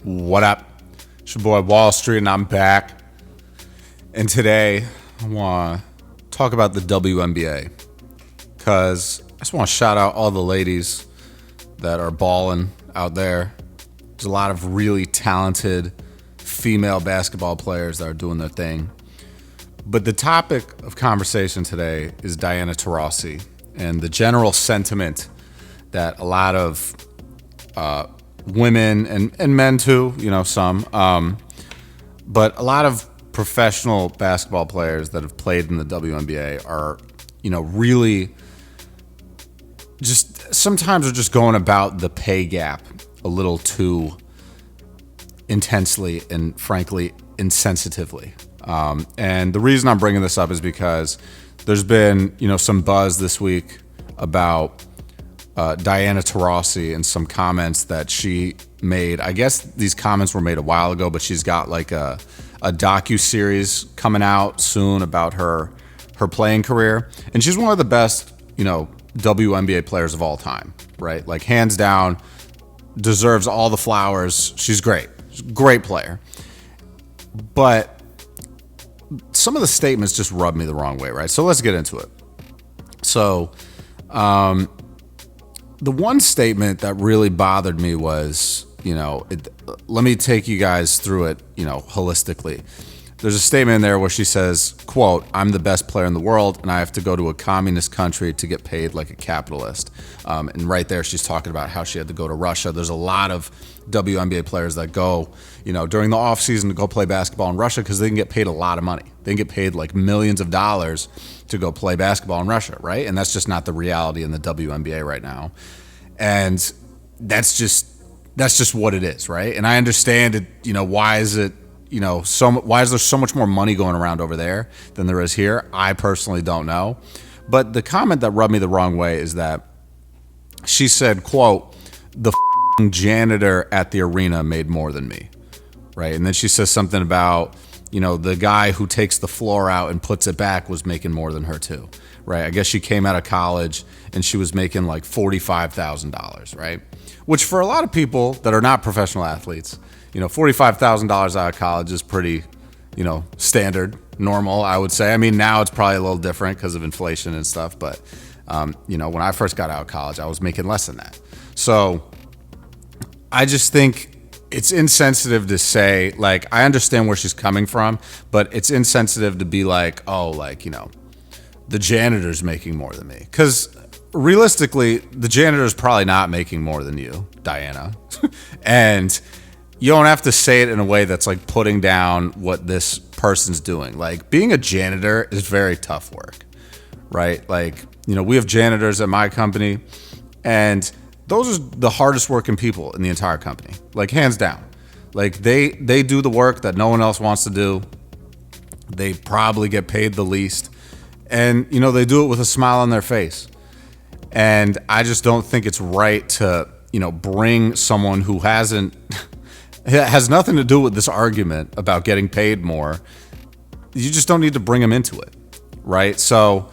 What up? It's your boy Wall Street, and I'm back. And today, I want to talk about the WNBA because I just want to shout out all the ladies that are balling out there. There's a lot of really talented female basketball players that are doing their thing. But the topic of conversation today is Diana Taurasi and the general sentiment that a lot of women and men too, some, but a lot of professional basketball players that have played in the WNBA are, really just sometimes are just going about the pay gap a little too intensely and frankly insensitively. And the reason I'm bringing this up is because there's been, some buzz this week about Diana Taurasi and some comments that she made. I guess these comments were made a while ago, but she's got like a docu-series coming out soon about her playing career. And she's one of the best, WNBA players of all time, right? Like hands down, deserves all the flowers. She's great. She's a great player. But some of the statements just rub me the wrong way, right? So let's get into it. So, the one statement that really bothered me was, let me take you guys through it, holistically. There's a statement in there where she says, quote, "I'm the best player in the world and I have to go to a communist country to get paid like a capitalist." And right there, she's talking about how she had to go to Russia. There's a lot of WNBA players that go, during the off season to go play basketball in Russia because they can get paid a lot of money. They can get paid like millions of dollars to go play basketball in Russia, right? And that's just not the reality in the WNBA right now. And that's just what it is, right? And I understand it, why is there so much more money going around over there than there is here? I personally don't know. But the comment that rubbed me the wrong way is that she said, quote, "The janitor at the arena made more than me," right? And then she says something about, the guy who takes the floor out and puts it back was making more than her too, right? I guess she came out of college and she was making like $45,000, right? Which for a lot of people that are not professional athletes, $45,000 out of college is pretty, standard, normal, I would say. I mean, now it's probably a little different because of inflation and stuff. But, when I first got out of college, I was making less than that. So I just think it's insensitive to say, like, I understand where she's coming from, but it's insensitive to be like, oh, like, the janitor's making more than me. Because realistically, the janitor's probably not making more than you, Diana. And you don't have to say it in a way that's like putting down what this person's doing. Like, being a janitor is very tough work, right? Like, we have janitors at my company, and those are the hardest working people in the entire company, like hands down. Like they do the work that no one else wants to do. They probably get paid the least, and they do it with a smile on their face. And I just don't think it's right to bring someone who has nothing to do with this argument about getting paid more. You just don't need to bring them into it, right? So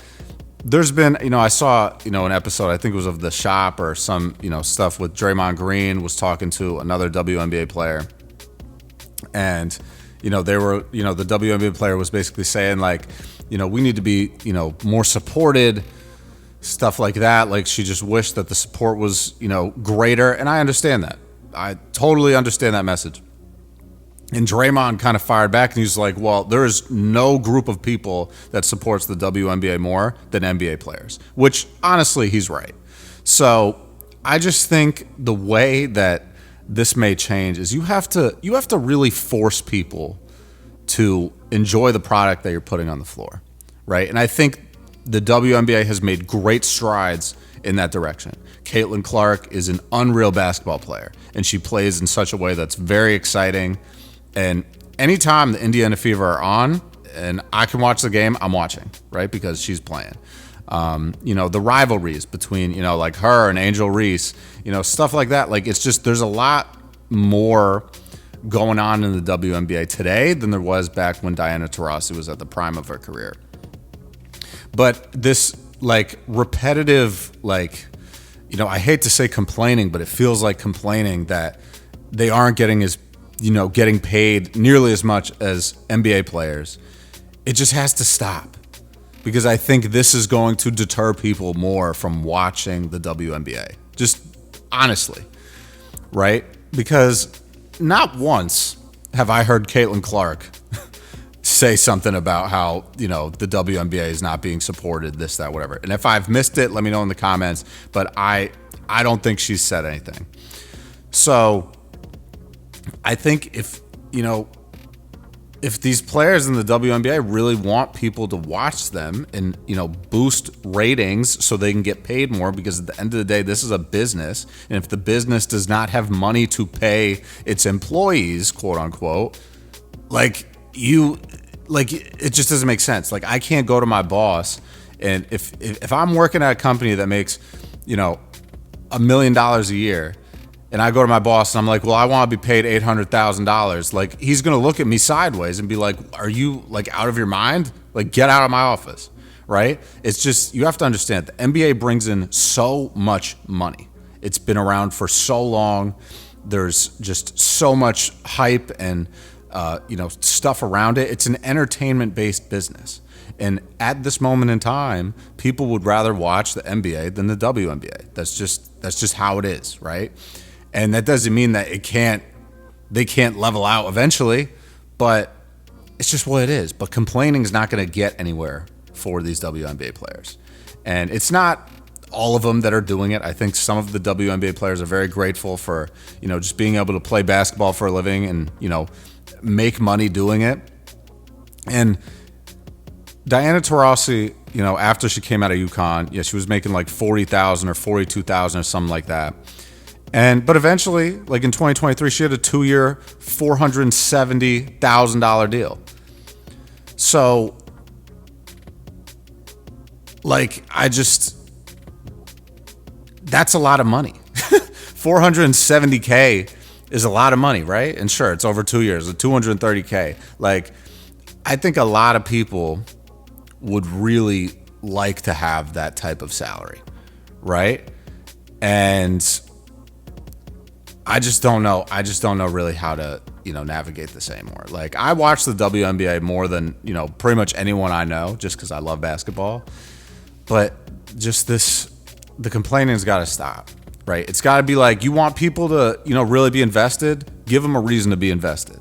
there's been, I saw, an episode, I think it was of The Shop or some, stuff with Draymond Green was talking to another WNBA player. And, they were, the WNBA player was basically saying like, we need to be, more supported, stuff like that. Like she just wished that the support was, greater. And I understand that. I totally understand that message. And Draymond kind of fired back and he's like, well, there is no group of people that supports the WNBA more than NBA players, which honestly, he's right. So I just think the way that this may change is you have to really force people to enjoy the product that you're putting on the floor, right? And I think the WNBA has made great strides in that direction. Caitlin Clark is an unreal basketball player, and she plays in such a way that's very exciting. And anytime the Indiana Fever are on and I can watch the game, I'm watching, right? Because she's playing. The rivalries between, like her and Angel Reese, stuff like that. Like, it's just, there's a lot more going on in the WNBA today than there was back when Diana Taurasi was at the prime of her career. But this, like, repetitive, like, I hate to say complaining, but it feels like complaining that they aren't getting as getting paid nearly as much as NBA players. It just has to stop, because I think this is going to deter people more from watching the WNBA. Just honestly, right? Because not once have I heard Caitlin Clark say something about how, the WNBA is not being supported, this, that, whatever. And if I've missed it, let me know in the comments. But I don't think she's said anything. So I think if these players in the WNBA really want people to watch them and, boost ratings so they can get paid more, because at the end of the day, this is a business. And if the business does not have money to pay its employees, quote unquote, it just doesn't make sense. Like, I can't go to my boss, and if I'm working at a company that makes, $1 million a year, and I go to my boss and I'm like, well, I want to be paid $800,000. Like, he's going to look at me sideways and be like, are you out of your mind? Like, get out of my office, right? It's just, you have to understand, the NBA brings in so much money. It's been around for so long. There's just so much hype and, stuff around it. It's an entertainment-based business. And at this moment in time, people would rather watch the NBA than the WNBA. That's just how it is, right? And that doesn't mean that they can't level out eventually, but it's just what it is. But complaining is not going to get anywhere for these WNBA players. And it's not all of them that are doing it. I think some of the WNBA players are very grateful for, just being able to play basketball for a living and, make money doing it. And Diana Taurasi, after she came out of UConn, she was making like $40,000 or $42,000 or something like that. But eventually, like in 2023, she had a 2-year, $470,000 deal. So, that's a lot of money. $470K is a lot of money, right? And sure, it's over 2 years, $230K. I think a lot of people would really like to have that type of salary, right? And I just don't know. I just don't know really how to, navigate this anymore. I watch the WNBA more than, pretty much anyone I know, just because I love basketball. But just the complaining's got to stop, right? It's got to be you want people to, really be invested, give them a reason to be invested.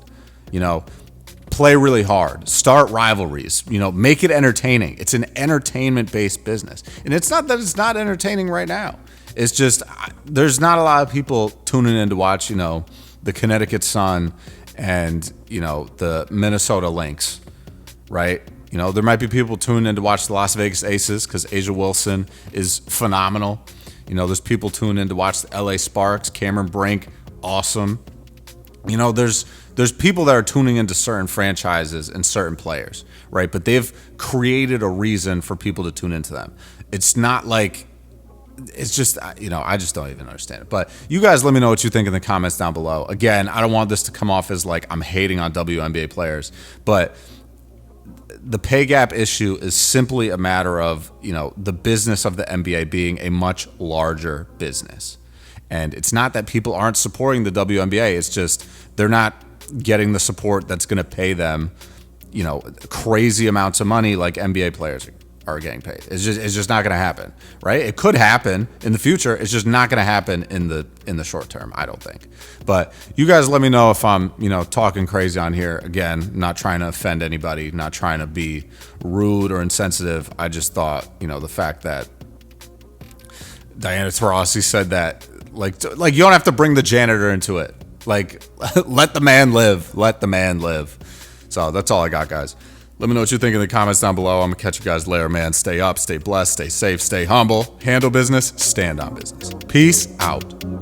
Play really hard, start rivalries, make it entertaining. It's an entertainment-based business. And it's not that it's not entertaining right now. It's just there's not a lot of people tuning in to watch, the Connecticut Sun and, the Minnesota Lynx, right? There might be people tuning in to watch the Las Vegas Aces because Asia Wilson is phenomenal. There's people tuning in to watch the LA Sparks, Cameron Brink, awesome. There's people that are tuning into certain franchises and certain players, right? But they've created a reason for people to tune into them. It's not it's just, I just don't even understand it. But you guys let me know what you think in the comments down below. Again, I don't want this to come off as I'm hating on WNBA players, but the pay gap issue is simply a matter of, the business of the NBA being a much larger business. And it's not that people aren't supporting the WNBA. It's just they're not getting the support that's going to pay them, crazy amounts of money like NBA players are getting paid. It's just not going to happen, right? It could happen in the future. It's just not going to happen in the short term, I don't think. But you guys let me know if I'm, talking crazy on here. Again, not trying to offend anybody, not trying to be rude or insensitive. I just thought, the fact that Diana Taurasi said that, you don't have to bring the janitor into it. Let the man live. Let the man live. So that's all I got, guys. Let me know what you think in the comments down below. I'm going to catch you guys later, man. Stay up, stay blessed, stay safe, stay humble, handle business, stand on business. Peace out.